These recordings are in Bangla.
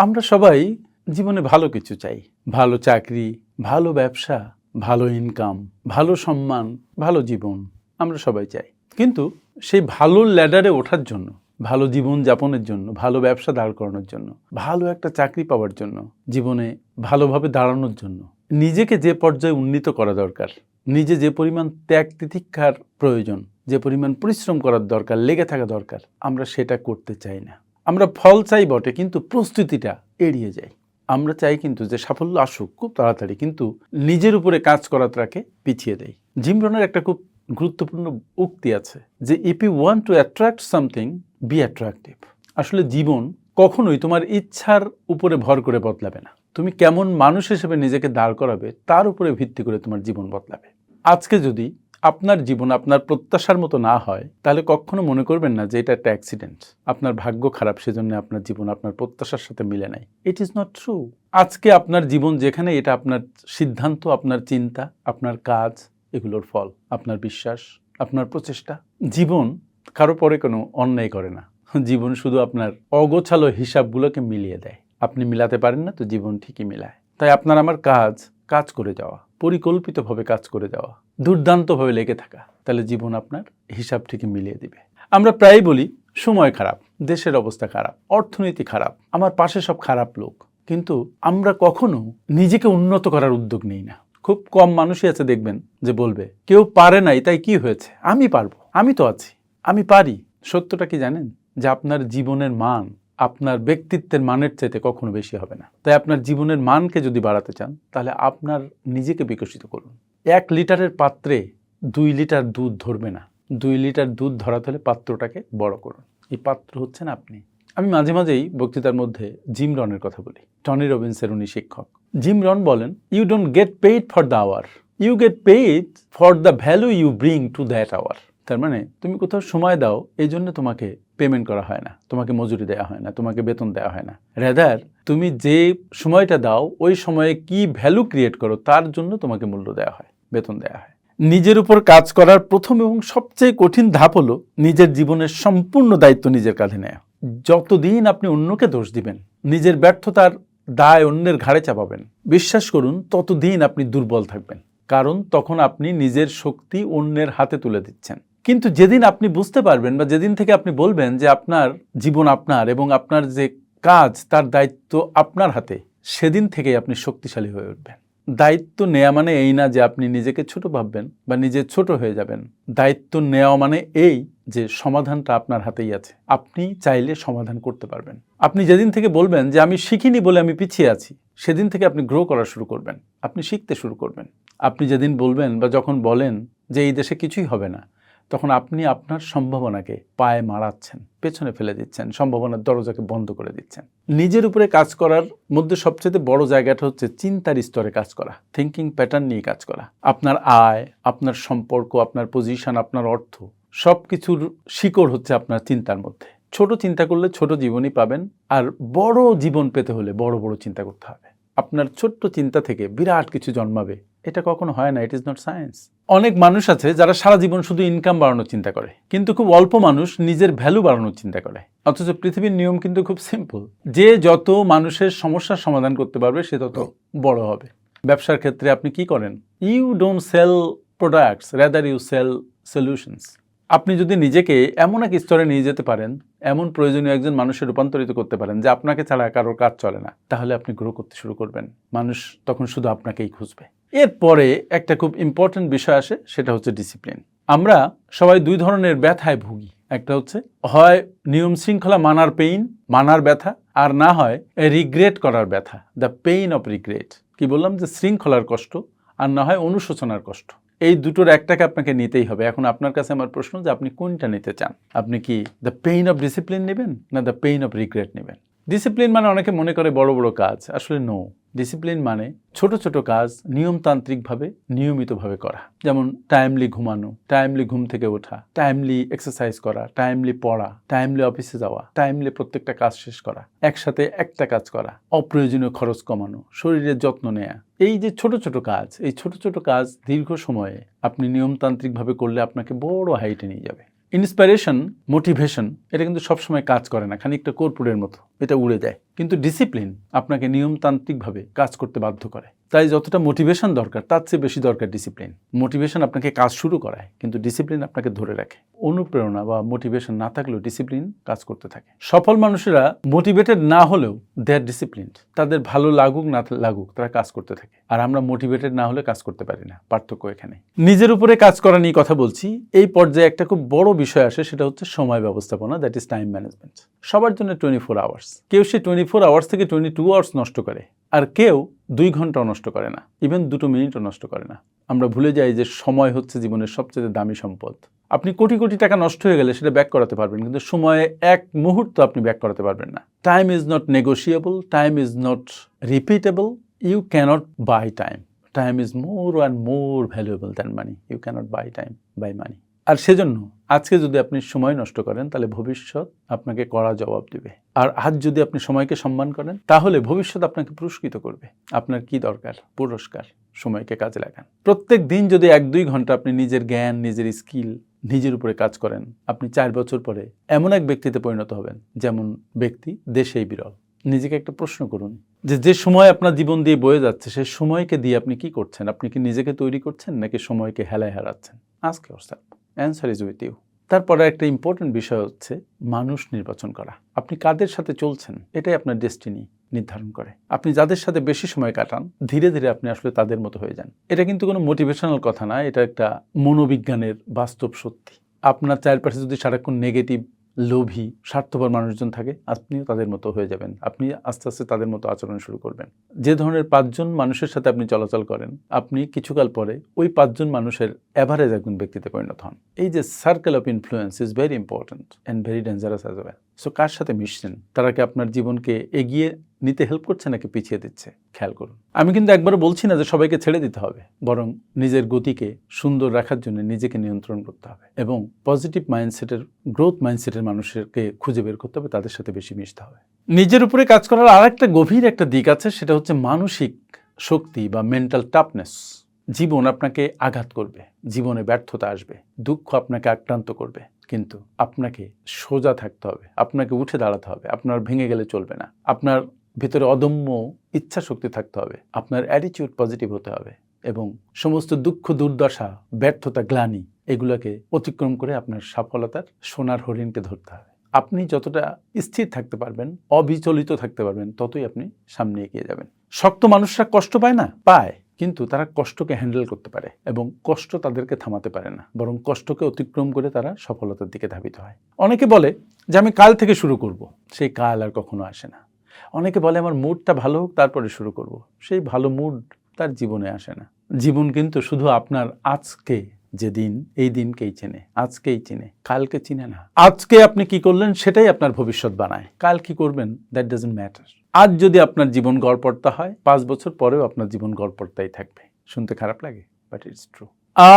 আমরা সবাই জীবনে ভালো কিছু চাই। ভালো চাকরি, ভালো ব্যবসা, ভালো ইনকাম, ভালো সম্মান, ভালো জীবন আমরা সবাই চাই। কিন্তু সেই ভালো ল্যাডারে ওঠার জন্য, ভালো জীবন যাপনের জন্য, ভালো ব্যবসা দাঁড় করানোর জন্য, ভালো একটা চাকরি পাওয়ার জন্য, জীবনে ভালোভাবে দাঁড়ানোর জন্য নিজেকে যে পর্যায়ে উন্নীত করা দরকার, নিজে যে পরিমাণ ত্যাগ তিতিক্ষার প্রয়োজন, যে পরিমাণ পরিশ্রম করার দরকার, লেগে থাকা দরকার, আমরা সেটা করতে চাই না। আমরা ফল চাই বটে, কিন্তু প্রস্তুতিটা এড়িয়ে যাই। আমরা চাই কিন্তু যে সাফল্য আসুক খুব তাড়াতাড়ি, কিন্তু নিজের উপরে কাজ করাটাকে পিছিয়ে দেয়। জিম রনের একটা খুব গুরুত্বপূর্ণ উক্তি আছে যে if you want to attract something, be attractive. আসলে জীবন কখনোই তোমার ইচ্ছার উপরে ভর করে বদলাবে না। তুমি কেমন মানুষ হিসেবে নিজেকে দাঁড় করাবে তার উপরে ভিত্তি করে তোমার জীবন বদলাবে। আজকে যদি আপনার জীবন আপনার প্রত্যাশার মতো না হয়, তাহলে কখনো মনে করবেন না যে এটা একটা অ্যাক্সিডেন্ট, আপনার ভাগ্য খারাপ, সেজন্য আপনার জীবন আপনার প্রত্যাশার সাথে মিলে নাই। It is not true. আজকে আপনার জীবন যেখানে, এটা আপনার সিদ্ধান্ত, আপনার চিন্তা, আপনার কাজ, এগুলোর ফল, আপনার বিশ্বাস, আপনার প্রচেষ্টা। জীবন কারো পরে কোনো অন্যায় করে না। জীবন শুধু আপনার অগোছালো হিসাবগুলোকে মিলিয়ে দেয়। আপনি মিলাতে পারেন না, তো জীবন ঠিকই মিলায়। তাই আপনার আমার কাজ করে যাওয়া, পরিকল্পিতভাবে কাজ করে যাওয়া, দুর্দান্তভাবে লেগে থাকা, তাহলে জীবন আপনার হিসাব ঠিকই মিলিয়ে দিবে। আমরা প্রায়ই বলি সময় খারাপ, দেশের অবস্থা খারাপ, অর্থনীতি খারাপ, আমার পাশে সব খারাপ লোক, কিন্তু আমরা কখনো নিজেকে উন্নত করার উদ্যোগ নিই না। খুব কম মানুষই আছে দেখবেন যে বলবে কেউ পারে নাই তাই কি হয়েছে, আমি পারবো, আমি তো আছি, আমি পারি। সত্যটা কি জানেন? যে আপনার জীবনের মান আপনার ব্যক্তিত্বের মানের চাইতে কখনো বেশি হবে না। তাই আপনার জীবনের মানকে যদি বাড়াতে চান, তাহলে আপনার নিজেকে বিকশিত করুন। 1 লিটারের পাত্রে 2 লিটার দুধ ধরবে না। 2 লিটার দুধ ধরাতে হলে পাত্রটাকে বড় করুন। এই পাত্র হচ্ছেন আপনি। আমি মাঝে মাঝেই বক্তৃতার মধ্যে জিম রনের কথা বলি। টনি রবিন্সের উনি শিক্ষক। জিম রন বলেন, you don't get paid for the hour, you get paid for the value you bring to that hour. তার মানে তুমি কোথাও সময় দাও, এই জন্য তোমাকে পেমেন্ট করা হয় না, তোমাকে মজুরি দেওয়া হয় না, তোমাকে বেতন দেওয়া হয় না। রেদার তুমি যে সময়টা দাও, ওই সময়ে কি ভ্যালু ক্রিয়েট করো, তার জন্য তোমাকে মূল্য দেওয়া হয়, বেতন দেওয়া হয়। নিজের উপর কাজ করার প্রথম এবং সবচেয়ে কঠিন ধাপ হলো নিজের জীবনের সম্পূর্ণ দায়িত্ব নিজের কাঁধে নেওয়া। যতদিন আপনি অন্যকে দোষ দিবেন, নিজের ব্যর্থতার দায় অন্যের ঘাড়ে চাপাবেন, বিশ্বাস করুন ততদিন আপনি দুর্বল থাকবেন। কারণ তখন আপনি নিজের শক্তি অন্যের হাতে তুলে দিচ্ছেন। কিন্তু যেদিন আপনি বুঝতে পারবেন, বা যেদিন থেকে আপনি বলবেন যে আপনার জীবন আপনার এবং আপনার যে কাজ তার দায়িত্ব আপনার হাতে, সেদিন থেকেই আপনি শক্তিশালী হয়ে উঠবেন। দায়িত্ব নেওয়া মানে এই না যে আপনি নিজেকে ছোট ভাববেন বা নিজে ছোট হয়ে যাবেন। দায়িত্ব নেওয়া মানে এই যে সমাধানটা আপনার হাতেই আছে, আপনি চাইলে সমাধান করতে পারবেন। আপনি যেদিন থেকে বলবেন যে আমি শিখিনি বলে আমি পিছিয়ে আছি, সেদিন থেকে আপনি গ্রো করা শুরু করবেন, আপনি শিখতে শুরু করবেন। আপনি যেদিন বলবেন বা যখন বলেন যে এই দেশে কিছুই হবে না, তখন আপনি আপনার সম্ভাবনাকে পায়ে মারাচ্ছেন, পেছনে ফেলে দিচ্ছেন, সম্ভাবনার দরজাকে বন্ধ করে দিচ্ছেন। নিজের উপরে কাজ করার মধ্যে সবচেয়ে বড় জায়গাটা হচ্ছে চিন্তার স্তরে কাজ করা, থিঙ্কিং প্যাটার্ন নিয়ে কাজ করা। আপনার আয়, আপনার সম্পর্ক, আপনার পজিশন, আপনার অর্থ, সব কিছুর শিকড় হচ্ছে আপনার চিন্তার মধ্যে। ছোট চিন্তা করলে ছোট জীবনই পাবেন, আর বড় জীবন পেতে হলে বড় বড় চিন্তা করতে হবে। আপনার ছোট্ট চিন্তা থেকে বিরাট কিছু জন্মাবে, এটা কখনো হয় না। It is not science. অনেক মানুষ আছে যারা সারা জীবন শুধু ইনকাম বাড়ানোর চিন্তা করে, কিন্তু খুব অল্প মানুষ নিজের ভ্যালু বাড়ানোর চিন্তা করে। অথচ পৃথিবীর নিয়ম কিন্তু খুব সিম্পল, যে যত মানুষের সমস্যার সমাধান করতে পারবে সে তত বড় হবে। ব্যবসার ক্ষেত্রে আপনি কি করেন? You don't sell products, rather you sell solutions. আপনি যদি নিজেকে এমন এক স্তরে নিয়ে যেতে পারেন, এমন প্রয়োজনীয় একজন মানুষে রূপান্তরিত করতে পারেন যে আপনাকে ছাড়া কারোর কাজ চলে না, তাহলে আপনি গ্রো করতে শুরু করবেন। মানুষ তখন শুধু আপনাকেই খুঁজবে। এরপরে একটা খুব ইম্পর্টেন্ট বিষয় আসে, সেটা হচ্ছে ডিসিপ্লিন। আমরা সবাই 2 ধরনের ব্যথায় ভুগি। একটা হচ্ছে হয় নিয়ম শৃঙ্খলা মানার পেইন, মানার ব্যথা, আর না হয় রিগ্রেট করার ব্যথা, দ্য পেইন অফ রিগ্রেট। কি বললাম? যে শৃঙ্খলার কষ্ট, আর না হয় অনুশোচনার কষ্ট। এই দুটোর একটাকে আপনাকে নিতেই হবে। এখন আপনার কাছে আমার প্রশ্ন যে আপনি কোনটা নিতে চান? আপনি কি দ্য পেইন অফ ডিসিপ্লিন নেবেন, না দ্য পেইন অফ রিগ্রেট নেবেন? ডিসিপ্লিন মানে অনেকে মনে করে বড় বড় কাজ, আসলে নো। ডিসিপ্লিন মানে ছোট ছোট কাজ নিয়মতান্ত্রিকভাবে, নিয়মিতভাবে করা। যেমন টাইমলি ঘুমানো, টাইমলি ঘুম থেকে ওঠা, টাইমলি এক্সারসাইজ করা, টাইমলি পড়া, টাইমলি অফিসে যাওয়া, টাইমলি প্রত্যেকটা কাজ শেষ করা, একসাথে একটা কাজ করা, অপ্রয়োজনীয় খরচ কমানো, শরীরের যত্ন নেওয়া। এই যে ছোট ছোট কাজ, এই ছোট ছোট কাজ দীর্ঘ সময়ে আপনি নিয়মতান্ত্রিকভাবে করলে আপনাকে বড় হাইটে নিয়ে যাবে। ইন্সপিরেশন, মোটিভেশন এটা কিন্তু সবসময় কাজ করে না, খানিকটা কর্পূরের মতো, এটা উড়ে যায়। কিন্তু ডিসিপ্লিন আপনাকে নিয়মতান্ত্রিকভাবে কাজ করতে বাধ্য করে। তাই যতটা মোটিভেশন দরকার তার চেয়ে বেশি দরকার ডিসিপ্লিন। মোটিভেশন আপনাকে কাজ শুরু করায়, কিন্তু ডিসিপ্লিন আপনাকে ধরে রাখে। অনুপ্রেরণা বা মোটিভেশন না থাকলেও ডিসিপ্লিন কাজ করতে থাকে। সফল মানুষেরা মোটিভেটেড না হলেও দে আর ডিসিপ্লিনড। তাদের ভালো লাগুক না লাগুক তারা কাজ করতে থাকে। আর আমরা মোটিভেটেড না হলে কাজ করতে পারি না। পার্থক্য এখানে। নিজের উপরে কাজ করা নিয়ে কথা বলছি। এই পর্যায়ে একটা খুব বড় বিষয় আসে, সেটা হচ্ছে সময় ব্যবস্থাপনা, দ্যাট ইজ টাইম ম্যানেজমেন্ট। সবার জন্য 24 আওয়ার্স। কেউ সে 24 আওয়ার্স থেকে 22 আওয়ার্স নষ্ট করে, আর কেউ 2 ঘন্টাও নষ্ট করে না, ইভেন 2 মিনিটও নষ্ট করে না। আমরা ভুলে যাই যে সময় হচ্ছে জীবনের সবচেয়ে দামি সম্পদ। আপনি কোটি কোটি টাকা নষ্ট হয়ে গেলে সেটা ব্যাক করাতে পারবেন, কিন্তু সময়ে এক মুহূর্ত আপনি ব্যাক করাতে পারবেন না। Time is not negotiable, time is not repeatable, you cannot buy time. Time is more and more valuable than money. You cannot buy time buy money. আর সেজন্য আজকে যদি আপনি সময় নষ্ট করেন তাহলে ভবিষ্যৎ আপনাকে কড়া জবাব দিবে। আর আজ যদি আপনি সময়কে সম্মান করেন তাহলে ভবিষ্যৎ আপনাকে পুরস্কৃত করবে। আপনার কি দরকার? পুরস্কার। সময়কে কাজে লাগান। প্রত্যেক দিন যদি 1-2 ঘন্টা আপনি নিজের জ্ঞান, নিজের স্কিল, নিজের উপরে কাজ করেন, আপনি 4 বছর পরে এমন এক ব্যক্তিতে পরিণত হবেন যেমন ব্যক্তি দেশেই বিরল। নিজেকে একটা প্রশ্ন করুন যে সময় আপনার জীবন দিয়ে বয়ে যাচ্ছে সেই সময়কে দিয়ে আপনি কি করছেন? আপনি কি নিজেকে তৈরি করছেন নাকি সময়কে হেলায় হারাচ্ছেন? Ask yourself, answer is with you. তারপরে একটা ইম্পর্টেন্ট বিষয় হচ্ছে মানুষ নির্বাচন করা। আপনি কাদের সাথে চলছেন এটাই আপনার ডেস্টিনি নির্ধারণ করে। আপনি যাদের সাথে বেশি সময় কাটান ধীরে ধীরে আপনি আসলে তাদের মতো হয়ে যান। এটা কিন্তু কোনো মোটিভেশনাল কথা না, এটা একটা মনোবিজ্ঞানের বাস্তব সত্যি। আপনার চারপাশে যদি সারাক্ষণ নেগেটিভ, লোভী, স্বার্থপর মানুষজন থাকে, আপনিও তাদের মতো হয়ে যাবেন। আপনি আস্তে আস্তে তাদের মতো আচরণ শুরু করবেন। যে ধরনের 5 জন মানুষের সাথে আপনি চলাচল করেন, আপনি কিছুকাল পরে ওই 5 জন মানুষের অ্যাভারেজ একজন ব্যক্তিতে পরিণত হন। এই যে circle of influence is very important and very dangerous as well. So কার সাথে মিশছেন? তারা কি আপনার জীবনকে এগিয়ে নিতে হেল্প করছে নাকি পিছিয়ে দিচ্ছে? খেয়াল করুন। আমি কিন্তু একবারও বলছি না যে সবাইকে ছেড়ে দিতে হবে, বরং নিজের গতিকে সুন্দর রাখার জন্য নিজেকে নিয়ন্ত্রণ করতে হবে এবং পজিটিভ মাইন্ডসেটের, গ্রোথ মাইন্ডসেটের মানুষকে খুঁজে বের করতে হবে, তাদের সাথে বেশি মিশতে হবে। নিজের উপরে কাজ করার আর একটা গভীর একটা দিক আছে, সেটা হচ্ছে মানসিক শক্তি বা মেন্টাল টাফনেস। জীবন আপনাকে আঘাত করবে, জীবনে ব্যর্থতা আসবে, দুঃখ আপনাকে আক্রান্ত করবে, কিন্তু আপনাকে সোজা থাকতে হবে, আপনাকে উঠে দাঁড়াতে হবে। আপনার ভেঙে গেলে চলবে না। আপনার ভিতরে অদম্য ইচ্ছা শক্তি থাকতে হবে, আপনার অ্যাটিটিউড পজিটিভ হতে হবে এবং সমস্ত দুঃখ, দুর্দশা, ব্যর্থতা, গ্লানি এগুলোকে অতিক্রম করে আপনার সফলতার সোনার হরিণকে ধরতে হবে। আপনি যতটা স্থির থাকতে পারবেন, অবিচলিত থাকতে পারবেন, ততই আপনি সামনে এগিয়ে যাবেন। শক্ত মানুষরা কষ্ট পায় না? পায়, কিন্তু তারা কষ্টকে হ্যান্ডেল করতে পারে এবং কষ্ট তাদেরকে থামাতে পারে না, বরং কষ্টকে অতিক্রম করে তারা সফলতার দিকে ধাবিত হয়। অনেকে বলে যে আমি কাল থেকে শুরু করব, সেই কাল আর কখনো আসে না। অনেকে বলে আমার মুডটা ভালো হোক তারপরে শুরু করব, সেই ভালো মুড তার জীবনে আসে না। জীবন কিন্তু শুধু আপনার আজকে যে দিন, এই দিনকেই চেনে, আজকেই চেনে, কালকে চিনে না। আজকে আপনি কি করলেন সেটাই আপনার ভবিষ্যৎ বানায়। কাল কি করবেন দ্যাট ডাজন্ট ম্যাটার। আজ যদি আপনার জীবন গড়পড়তা হয়, 5 বছর পরেও আপনার জীবন গড়পড়তাই থাকবে। শুনতে খারাপ লাগে, বাট ইটস ট্রু।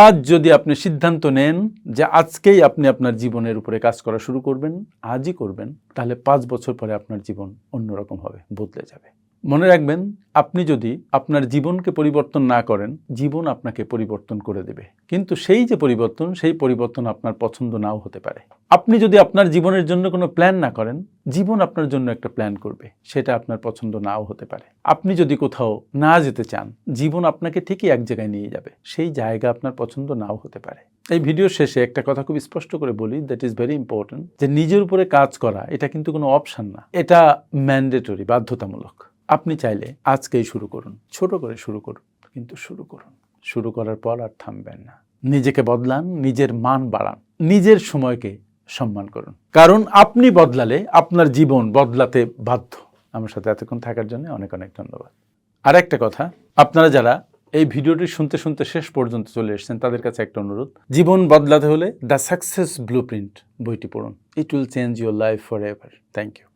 আজ যদি আপনি সিদ্ধান্ত নেন যে আজকেই আপনি আপনার জীবনের উপরে কাজ করা শুরু করবেন, আজই করবেন, তাহলে 5 বছর পরে আপনার জীবন অন্যরকম হবে, বদলে যাবে। মনে রাখবেন, আপনি যদি আপনার জীবনকে পরিবর্তন না করেন, জীবন আপনাকে পরিবর্তন করে দেবে। কিন্তু সেই যে পরিবর্তন, সেই পরিবর্তন আপনার পছন্দ নাও হতে পারে। আপনি যদি আপনার জীবনের জন্য কোনো প্ল্যান না করেন, জীবন আপনার জন্য একটা প্ল্যান করবে, সেটা আপনার পছন্দ নাও হতে পারে। আপনি যদি কোথাও না যেতে চান, জীবন আপনাকে ঠিকই এক জায়গায় নিয়ে যাবে, সেই জায়গা আপনার পছন্দ নাও হতে পারে। এই ভিডিওর শেষে একটা কথা খুব স্পষ্ট করে বলি, দ্যাট ইজ ভেরি ইম্পর্টেন্ট, যে নিজের উপরে কাজ করা এটা কিন্তু কোনো অপশন না, এটা ম্যান্ডেটরি, বাধ্যতামূলক। আপনি চাইলে আজকেই শুরু করুন, ছোট করে শুরু করুন, কিন্তু শুরু করুন। শুরু করার পর আর থামবেন না। নিজেকে বদলান, নিজের মান বাড়ান, নিজের সময়কে সম্মান করুন, কারণ আপনি বদলালে আপনার জীবন বদলাতে বাধ্য। আমার সাথে এতক্ষণ থাকার জন্য অনেক অনেক ধন্যবাদ। আর একটা কথা, আপনারা যারা এই ভিডিওটি শুনতে শুনতে শেষ পর্যন্ত চলে এসেছেন, তাদের কাছে একটা অনুরোধ, জীবন বদলাতে হলে দ্য সাকসেস ব্লুপ্রিন্ট বইটি পড়ুন। It will change your life forever. Thank you.